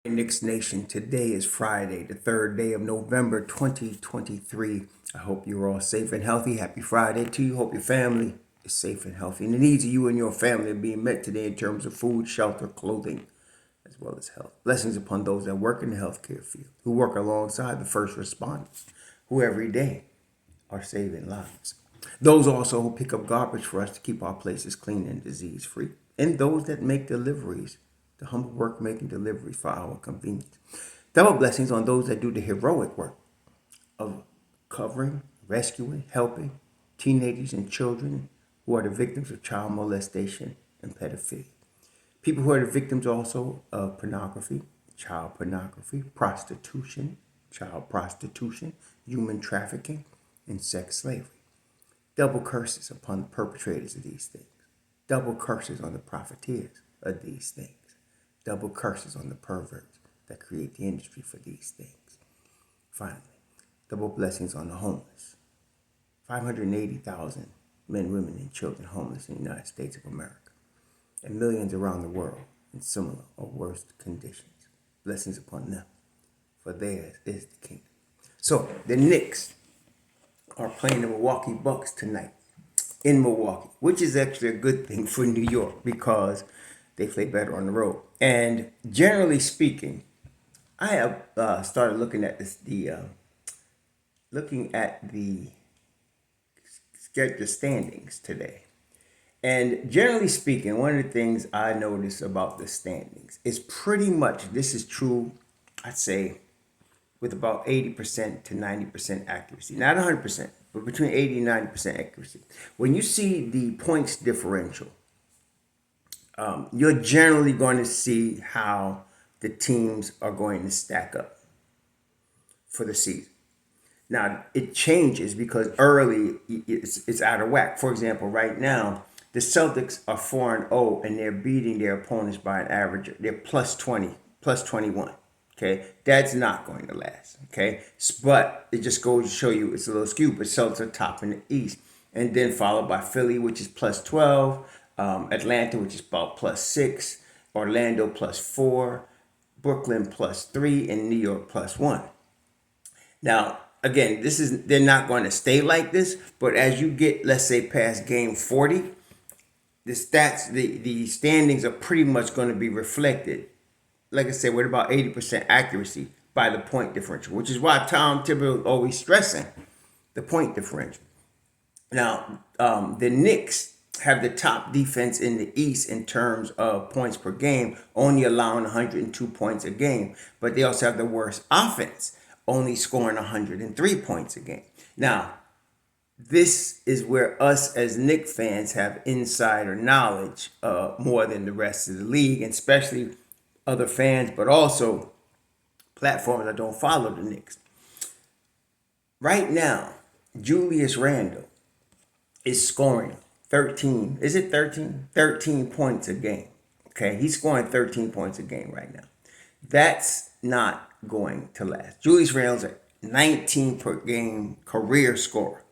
Knicks Nation, today is Friday, the third day of November 2023. I hope you're all safe and healthy. Happy Friday to you. Hope your family is safe and healthy. And the needs of you and your family are being met today in terms of food, shelter, clothing, as well as health. Blessings upon those that work in the healthcare field, who work alongside the first responders, who every day are saving lives. Those also who pick up garbage for us to keep our places clean and disease free. And those that make deliveries, the humble work making deliveries for our convenience. Double blessings on those that do the heroic work of covering, rescuing, helping teenagers and children who are the victims of child molestation and pedophilia. People who are the victims also of pornography, child pornography, prostitution, child prostitution, human trafficking, and sex slavery. Double curses upon the perpetrators of these things. Double curses on the profiteers of these things. Double curses on the perverts that create the industry for these things. Finally, double blessings on the homeless. 580,000 men, women, and children homeless in the United States of America, and millions around the world in similar or worse conditions. Blessings upon them, for theirs is the kingdom. So, the Knicks are playing the Milwaukee Bucks tonight in Milwaukee, which is actually a good thing for New York because they play better on the road. And generally speaking, I have started looking at the standings today. And generally speaking, one of the things I notice about the standings is pretty much this is true, I'd say, with about 80% to 90% accuracy. Not 100%, but between 80 and 90% accuracy. When you see the points differential, you're generally going to see how the teams are going to stack up for the season. Now, it changes because early it's out of whack. For example, right now, the Celtics are 4-0 and they're beating their opponents by an average. They're plus 20, plus 21. Okay, that's not going to last. Okay, but it just goes to show you it's a little skewed. But Celtics are top in the East, and then followed by Philly, which is plus 12, Atlanta, which is about plus 6, Orlando plus 4, Brooklyn plus 3, and New York plus 1. Now, again, they're not going to stay like this, but as you get, let's say, past game 40, the standings are pretty much going to be reflected, like I said, with about 80% accuracy by the point differential, which is why Tom Thibodeau is always stressing the point differential. Now, the Knicks have the top defense in the East in terms of points per game, only allowing 102 points a game, but they also have the worst offense, only scoring 103 points a game. Now, this is where us as Knicks fans have insider knowledge more than the rest of the league, and especially other fans, but also platforms that don't follow the Knicks. Right now, Julius Randle is scoring 13. Is it 13? 13 points a game. Okay, he's scoring 13 points a game right now. That's not going to last. Julius Randle's a 19 per game career scorer.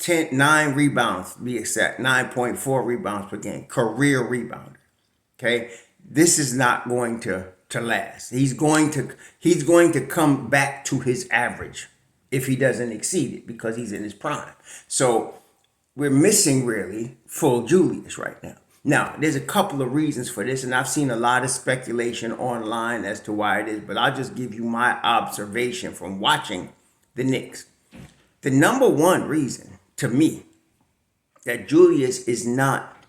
9 rebounds, to be exact, 9.4 rebounds per game, career rebounder. Okay, this is not going to last. He's going to come back to his average if he doesn't exceed it because he's in his prime. So we're missing really full Julius right now. Now, there's a couple of reasons for this, and I've seen a lot of speculation online as to why it is, but I'll just give you my observation from watching the Knicks. The number one reason to me that Julius is not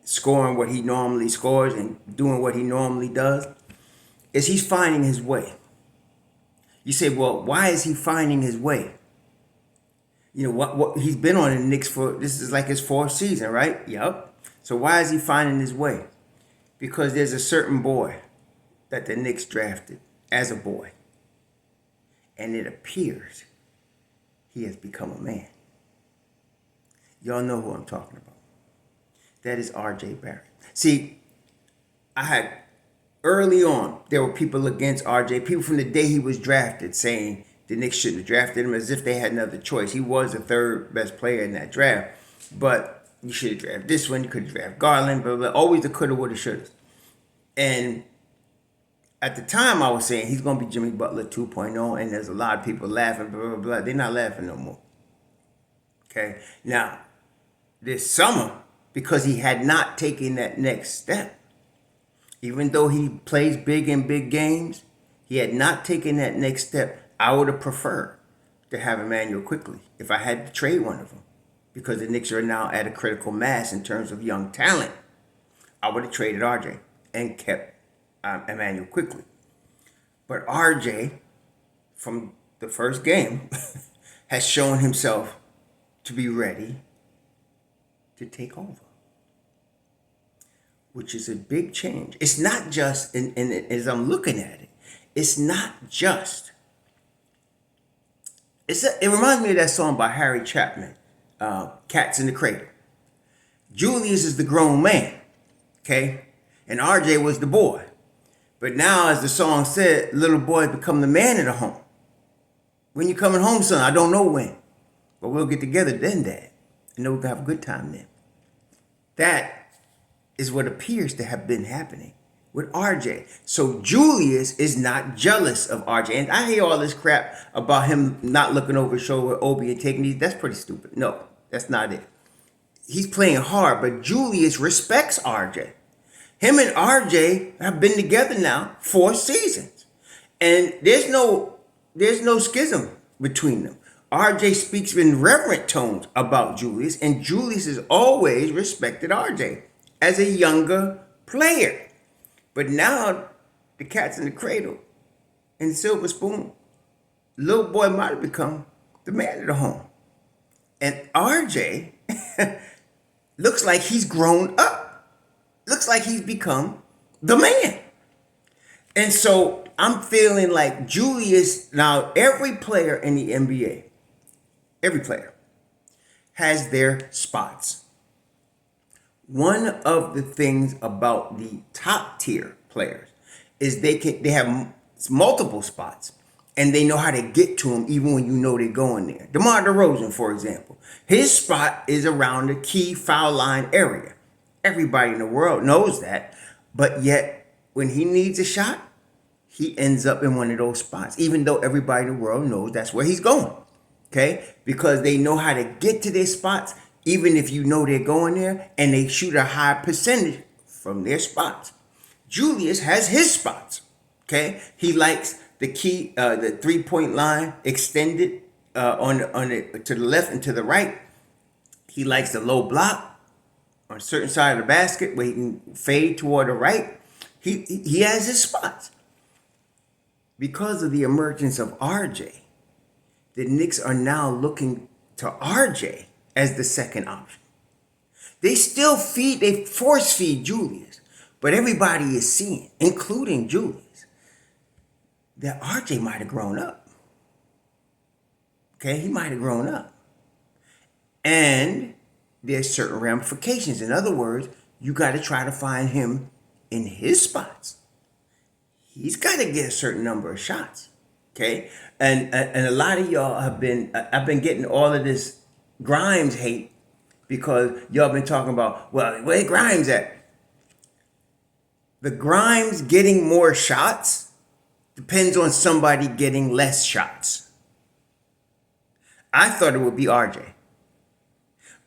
scoring what he normally scores and doing what he normally does is he's finding his way. You say, well, why is he finding his way? You know, what he's been on the Knicks for, this is like his fourth season, right? Yep. So why is he finding his way? Because there's a certain boy that the Knicks drafted as a boy. And it appears he has become a man. Y'all know who I'm talking about. That is R.J. Barrett. See, I had early on, there were people against R.J., people from the day he was drafted saying the Knicks shouldn't have drafted him as if they had another choice. He was the third best player in that draft, but you should have drafted this one, you could have drafted Garland, blah, blah, always the coulda, woulda, shoulda. And at the time I was saying he's going to be Jimmy Butler 2.0, and there's a lot of people laughing, blah, blah, blah. They're not laughing no more. Okay? Now, this summer, because he had not taken that next step, even though he plays big in big games, he had not taken that next step. I would have preferred to have Emmanuel quickly if I had to trade one of them, because the Knicks are now at a critical mass in terms of young talent. I would have traded RJ and kept Emmanuel quickly. But RJ, from the first game, has shown himself to be ready to take over, which is a big change. It's not just, and as I'm looking at it, it's not just, it reminds me of that song by Harry Chapman, Cats in the Cradle. Julius is the grown man, okay? And RJ was the boy. But now, as the song said, little boy become the man of the home. When you coming home, son? I don't know when. But we'll get together then, Dad. And then we can have a good time then. That is what appears to have been happening with RJ. So Julius is not jealous of RJ. And I hear all this crap about him not looking over his shoulder with Obi and taking these. That's pretty stupid. No, that's not it. He's playing hard, but Julius respects RJ. Him and RJ have been together now 4 seasons. And there's no schism between them. RJ speaks in reverent tones about Julius, and Julius has always respected RJ as a younger player. But now, the cat's in the cradle and the silver spoon, little boy might have become the man of the home. And RJ looks like he's grown up. Looks like he's become the man. And so I'm feeling like Julius, now every player in the NBA, every player has their spots. One of the things about the top tier players is they have multiple spots, and they know how to get to them even when you know they're going there. DeMar DeRozan, for example, his spot is around the key foul line area. Everybody in the world knows that, but yet when he needs a shot, he ends up in one of those spots, even though everybody in the world knows that's where he's going, okay? Because they know how to get to their spots, even if you know they're going there, and they shoot a high percentage from their spots. Julius has his spots, okay? He likes the key, the three-point line extended to the left and to the right. He likes the low block on a certain side of the basket where he can fade toward the right. He has his spots. Because of the emergence of RJ, the Knicks are now looking to RJ as the second option. They force feed Julius, but everybody is seeing, including Julius, that RJ might have grown up. Okay, he might have grown up. And there's certain ramifications. In other words, you got to try to find him in his spots. He's got to get a certain number of shots, okay? And a lot of y'all I've been getting all of this Grimes hate because y'all been talking about, well, where Grimes at? The Grimes getting more shots depends on somebody getting less shots. I thought it would be RJ.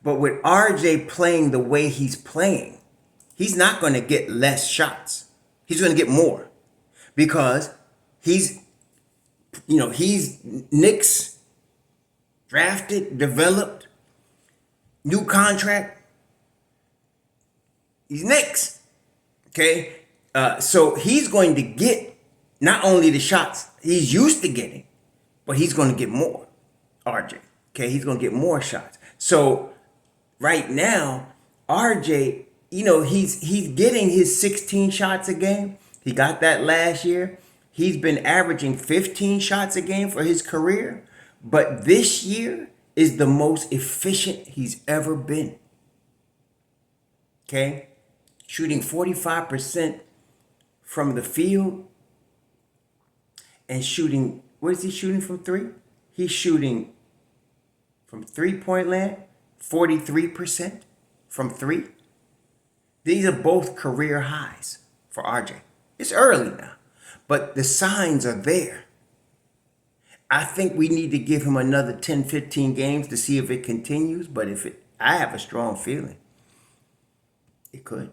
But with RJ playing the way he's playing, he's not going to get less shots. He's going to get more because he's Knicks drafted, developed, new contract. He's Knicks, okay? So he's going to get not only the shots he's used to getting, but he's going to get more. RJ, okay? He's going to get more shots. So right now, RJ, he's getting his 16 shots a game. He got that last year. He's been averaging 15 shots a game for his career. But this year is the most efficient he's ever been. Okay? Shooting 45% from the field and shooting, what is he shooting from three? He's shooting from three-point land 43% from three. These are both career highs for RJ. It's early now, But the signs are there. I think we need to give him another 10, 15 games to see if it continues. But I have a strong feeling it could.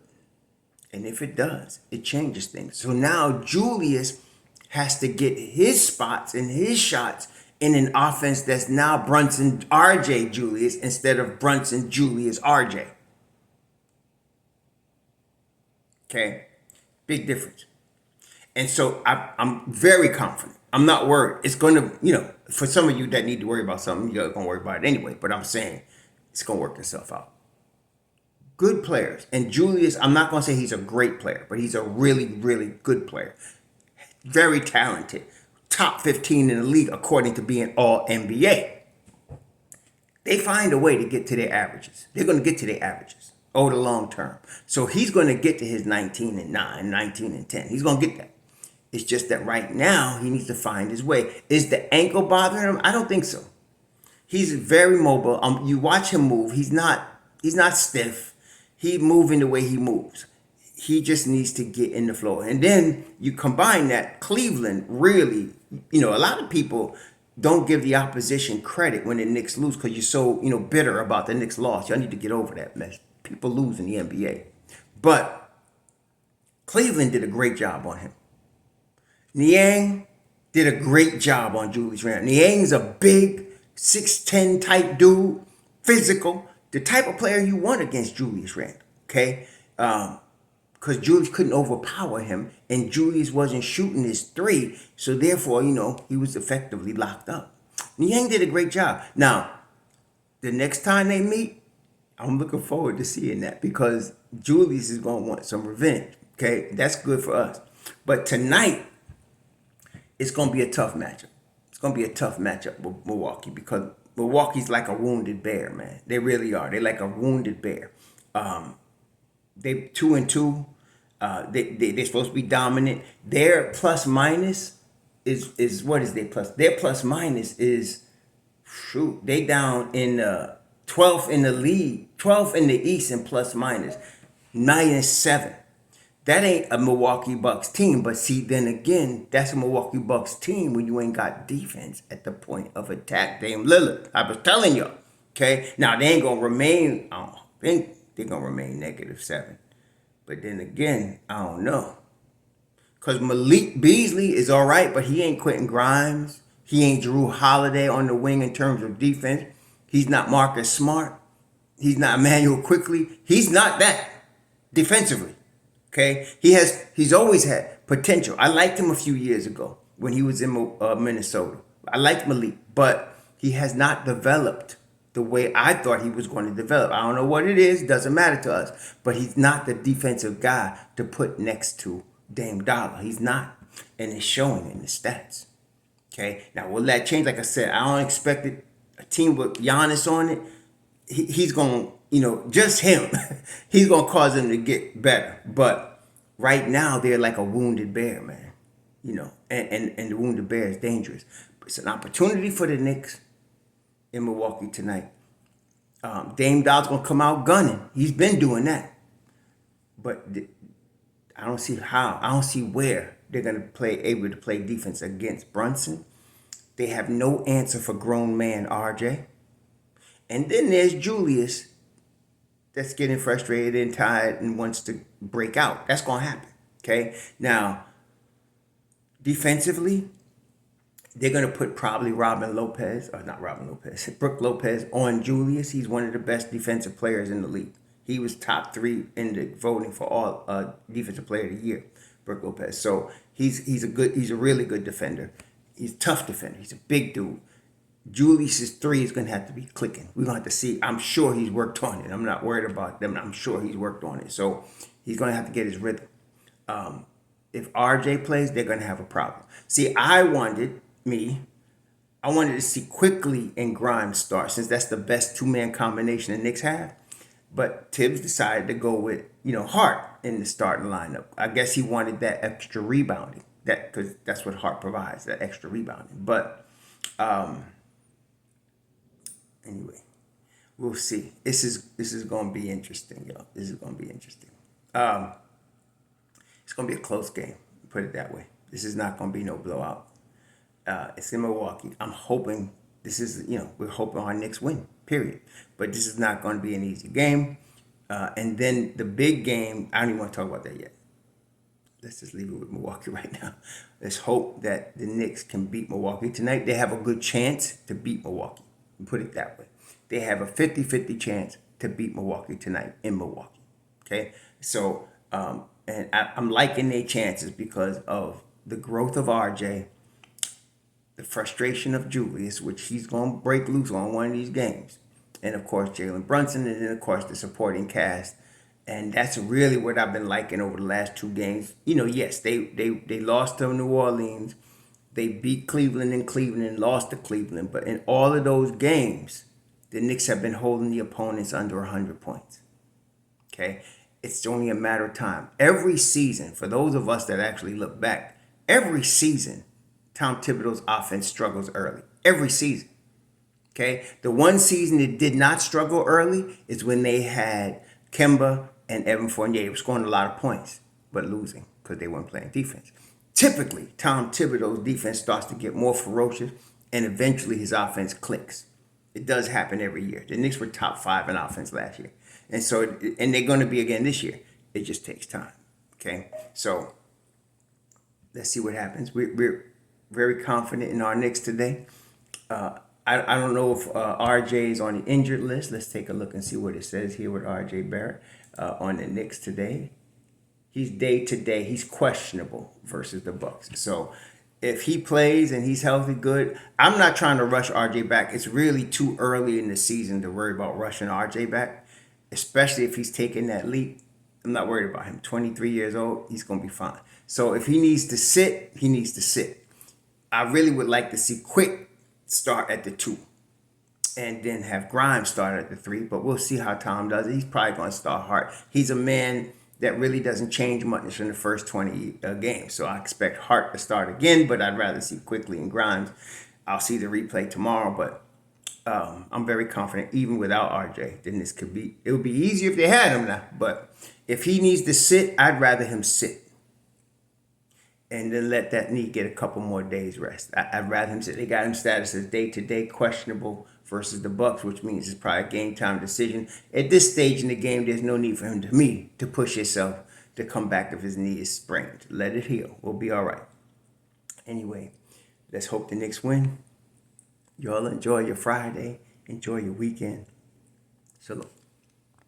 And if it does, it changes things. So now Julius has to get his spots and his shots in an offense that's now Brunson RJ Julius instead of Brunson Julius RJ. Okay? Big difference. And so I'm very confident. I'm not worried. It's going to, for some of you that need to worry about something, you're going to worry about it anyway. But I'm saying it's going to work itself out. Good players. And Julius, I'm not going to say he's a great player, but he's a really, really good player. Very talented. Top 15 in the league according to being all NBA. They find a way to get to their averages. They're going to get to their averages over the long term. So he's going to get to his 19 and 9, 19 and 10. He's going to get that. It's just that right now he needs to find his way. Is the ankle bothering him? I don't think so. He's very mobile. You watch him move. He's not stiff. He's moving the way he moves. He just needs to get in the flow. And then you combine that, Cleveland really, a lot of people don't give the opposition credit when the Knicks lose because you're so, bitter about the Knicks loss. Y'all need to get over that mess. People lose in the NBA. But Cleveland did a great job on him. Niang did a great job on Julius Randle. Niang's a big 6'10 type dude, physical, the type of player you want against Julius Randle, okay? Because Julius couldn't overpower him, and Julius wasn't shooting his three, so therefore, he was effectively locked up. Niang did a great job. Now, the next time they meet, I'm looking forward to seeing that because Julius is going to want some revenge, okay? That's good for us. But tonight, it's going to be a tough matchup. It's going to be a tough matchup with Milwaukee because Milwaukee's like a wounded bear, man. They really are. They're like a wounded bear. They 2-2. They're supposed to be dominant. Their plus minus is what is their plus? Their plus minus is they down in 12th in the league, 12th in the East in plus minus, -7. That ain't a Milwaukee Bucks team, but see, then again, that's a Milwaukee Bucks team when you ain't got defense at the point of attack. Dame Lillard, I was telling you, okay? Now, they ain't going to remain, I don't think they're going to remain -7. But then again, I don't know. Because Malik Beasley is all right, but he ain't Quentin Grimes. He ain't Drew Holiday on the wing in terms of defense. He's not Marcus Smart. He's not Emmanuel Quickly. He's not that defensively. Okay, he's always had potential. I liked him a few years ago when he was in Minnesota. I liked Malik, but he has not developed the way I thought he was going to develop. I don't know what it is. Doesn't matter to us. But he's not the defensive guy to put next to Dame Dollar. He's not, and it's showing in the stats. Okay, now will that change? Like I said, I don't expect it. A team with Giannis on it, he's going to. Just him, he's going to cause them to get better. But right now, they're like a wounded bear, man. And the wounded bear is dangerous. But it's an opportunity for the Knicks in Milwaukee tonight. Dame Dollar's going to come out gunning. He's been doing that. But I don't see how. I don't see where they're going to able to play defense against Brunson. They have no answer for grown man RJ. And then there's Julius that's getting frustrated and tired and wants to break out. That's going to happen, okay? Now, defensively, they're going to put probably Brook Lopez on Julius. He's one of the best defensive players in the league. He was top 3 in the voting for all defensive player of the year, Brook Lopez. So he's a really good defender. He's a tough defender. He's a big dude. Julius's 3 is going to have to be clicking. We're going to have to see. I'm sure he's worked on it. I'm not worried about them. I'm sure he's worked on it. So he's going to have to get his rhythm. If RJ plays, they're going to have a problem. See, I wanted to see Quickly and Grimes start since that's the best two-man combination the Knicks have. But Tibbs decided to go with, Hart in the starting lineup. I guess he wanted that extra rebounding. Because that's what Hart provides, that extra rebounding. But anyway, we'll see. This is going to be interesting, y'all. This is going to be interesting. It's going to be a close game. Put it that way. This is not going to be no blowout. It's in Milwaukee. I'm hoping we're hoping our Knicks win, period. But this is not going to be an easy game. And then the big game, I don't even want to talk about that yet. Let's just leave it with Milwaukee right now. Let's hope that the Knicks can beat Milwaukee tonight. They have a good chance to beat Milwaukee. Put it that way. They have a 50-50 chance to beat Milwaukee tonight in Milwaukee. Okay? So, I'm liking their chances because of the growth of RJ, the frustration of Julius, which he's going to break loose on one of these games. And, of course, Jalen Brunson, and then, of course, the supporting cast. And that's really what I've been liking over the last two games. Yes, they lost to New Orleans. They beat Cleveland in Cleveland and lost to Cleveland. But in all of those games, the Knicks have been holding the opponents under 100 points. Okay? It's only a matter of time. Every season, for those of us that actually look back, every season, Tom Thibodeau's offense struggles early. Every season. Okay? The one season it did not struggle early is when they had Kemba and Evan Fournier scoring a lot of points, but losing because they weren't playing defense. Typically, Tom Thibodeau's defense starts to get more ferocious, and eventually his offense clicks. It does happen every year. The Knicks were top 5 in offense last year. And they're going to be again this year. It just takes time. Okay? So, let's see what happens. We're very confident in our Knicks today. I don't know if RJ is on the injured list. Let's take a look and see what it says here with RJ Barrett on the Knicks today. He's day to day. He's questionable versus the Bucks. So if he plays and he's healthy, good. I'm not trying to rush RJ back. It's really too early in the season to worry about rushing RJ back, especially if he's taking that leap. I'm not worried about him. 23 years old, he's going to be fine. So if he needs to sit, he needs to sit. I really would like to see Quick start at the 2 and then have Grimes start at the 3, but we'll see how Tom does it. He's probably going to start Hart. He's a man that really doesn't change much in the first 20 games, so I expect Hart to start again, but I'd rather see Quickly and Grimes. I'll see the replay tomorrow, but I'm very confident even without RJ, then it would be easier if they had him now, but if he needs to sit, I'd rather him sit and then let that knee get a couple more days rest. I'd rather him sit. They got him status as day-to-day questionable versus the Bucks, which means it's probably a game-time decision. At this stage in the game, there's no need for him, to push himself to come back if his knee is sprained. Let it heal. We'll be all right. Anyway, let's hope the Knicks win. Y'all enjoy your Friday. Enjoy your weekend. Shalom.